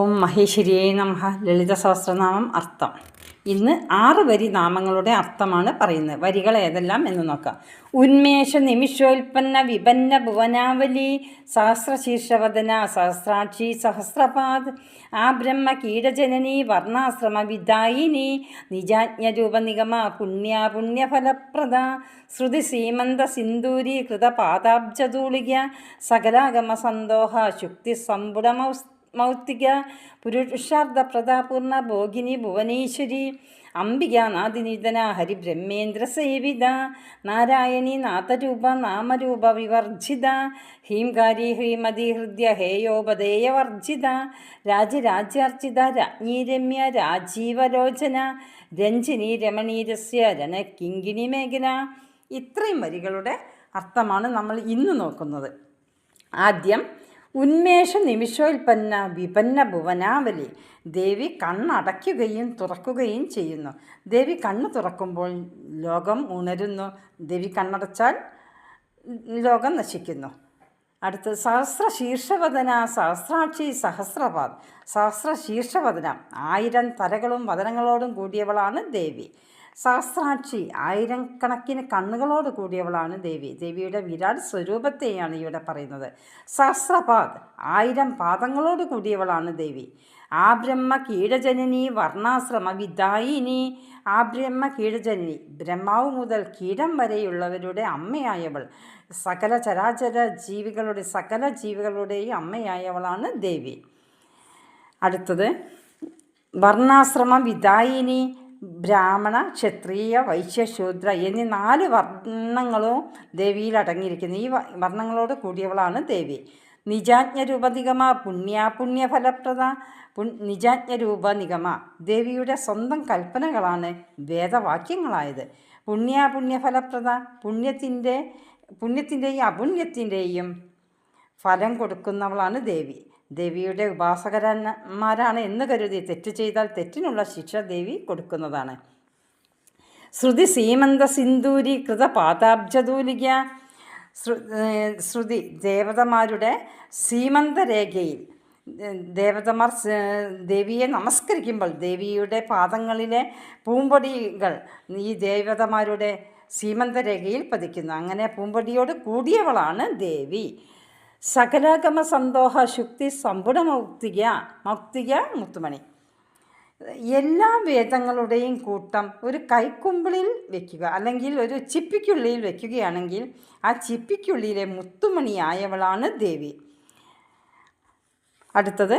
ഓം മഹേശ്വരിയേ നമഃ. ലളിത സഹസ്രനാമം അർത്ഥം. ഇന്ന് 6 വരി നാമങ്ങളുടെ അർത്ഥമാണ് പറയുന്നത്. വരികൾ ഏതെല്ലാം എന്ന് നോക്കാം. ഉന്മേഷ നിമിഷോൽപ്പന്ന വിപന്ന ഭുവനാവലി സഹസ്രശീർഷവദന സഹസ്രാക്ഷി സഹസ്രപാദ് ആബ്രഹ്മ കീടജനനി വർണ്ണാശ്രമ വിദായിനി നിജാജ്ഞരൂപനിഗമ പുണ്യഫലപ്രദ ശ്രുതി സീമന്ത സിന്ദൂരി കൃതപാദാബ്ജതൂളിക സകലാഗമ സന്തോഹ ശുക്തി മൗക്തിക പുരുഷാർത്ഥ പ്രതാപൂർണ ഭോഗിനി ഭുവനേശ്വരി അംബിക നാദിനിധന ഹരിബ്രഹ്മേന്ദ്ര സേവിത നാരായണി നാഥരൂപ നാമരൂപ വിവർജിത ഹീംകാരി ഹ്രീമതി ഹൃദ്യ ഹേയോപദേയവർജിത രാജരാജ്യാർച്ചിത രാജ്ഞീ രമ്യ രാജീവലോചന രഞ്ജിനി രമണീരസ്യ രണകിങ്കിണി മേഖല. ഇത്രയും വരികളുടെ അർത്ഥമാണ് നമ്മൾ ഇന്ന് നോക്കുന്നത്. ആദ്യം ഉന്മേഷ നിമിഷോൽപ്പന്ന വിപന്ന ഭുവനാവലി. ദേവി കണ്ണടയ്ക്കുകയും തുറക്കുകയും ചെയ്യുന്നു. ദേവി കണ്ണ് തുറക്കുമ്പോൾ ലോകം ഉണരുന്നു. ദേവി കണ്ണടച്ചാൽ ലോകം നശിക്കുന്നു. അടുത്തത് സഹസ്രശീർഷവദന സഹസ്രാക്ഷി സഹസ്രപാദ്. സഹസ്രശീർഷവദന 1000 തലകളും വദനങ്ങളോടും കൂടിയവളാണ് ദേവി. സഹസ്രാക്ഷി 1000 കണക്കിന് കണ്ണുകളോട് കൂടിയവളാണ് ദേവി. ദേവിയുടെ വിരാട് സ്വരൂപത്തെയാണ് ഇവിടെ പറയുന്നത്. സഹസ്രപാദ് 1000 പാദങ്ങളോട് കൂടിയവളാണ് ദേവി. ആബ്രഹ്മ കീടജനനി വർണ്ണാശ്രമ വിദായിനി. ആബ്രഹ്മ കീടജനനി ബ്രഹ്മാവ് മുതൽ കീടം വരെയുള്ളവരുടെ അമ്മയായവൾ. സകല ചരാചര ജീവികളുടെ സകല ജീവികളുടെയും അമ്മയായവളാണ് ദേവി. അടുത്തത് വർണ്ണാശ്രമ വിദായിനി. ബ്രാഹ്മണ ക്ഷത്രിയ വൈശ്യ ശൂദ്ര എന്നീ 4 വർണ്ണങ്ങളും ദേവിയിൽ അടങ്ങിയിരിക്കുന്നു. ഈ വർണ്ണങ്ങളോട് കൂടിയവളാണ് ദേവി. നിജാജ്ഞരൂപനിഗമ പുണ്യഫലപ്രദ. നിജാജ്ഞരൂപനിഗമ ദേവിയുടെ സ്വന്തം കൽപ്പനകളാണ് വേദവാക്യങ്ങളായത്. പുണ്യഫലപ്രദ പുണ്യത്തിൻ്റെയും അപുണ്യത്തിൻ്റെയും ഫലം കൊടുക്കുന്നവളാണ് ദേവി. ദേവിയുടെ ഉപാസകന്മാരാണ് എന്ന് കരുതി തെറ്റ് ചെയ്താൽ തെറ്റിനുള്ള ശിക്ഷ ദേവി കൊടുക്കുന്നതാണ്. ശ്രുതി സീമന്ത സിന്ദൂരി കൃത പാദാബ്ജതൂലിക. ശ്രുതി ദേവതമാരുടെ സീമന്തരേഖയിൽ ദേവതമാർ ദേവിയെ നമസ്കരിക്കുമ്പോൾ ദേവിയുടെ പാദങ്ങളിലെ പൂമ്പൊടികൾ ഈ ദേവതമാരുടെ സീമന്തരേഖയിൽ പതിക്കുന്നു. അങ്ങനെ പൂമ്പൊടിയോട് കൂടിയവളാണ് ദേവി. സകലാഗമ സന്തോഹ ശുക്തി സമ്പുട മൗക്തിക മുത്തുമണി. എല്ലാ വേദങ്ങളുടെയും കൂട്ടം ഒരു കൈക്കുമ്പിളിൽ വയ്ക്കുക, അല്ലെങ്കിൽ ഒരു ചിപ്പിക്കുള്ളിൽ വയ്ക്കുകയാണെങ്കിൽ ആ ചിപ്പിക്കുള്ളിലെ മുത്തുമണിയായവളാണ് ദേവി. അടുത്തത്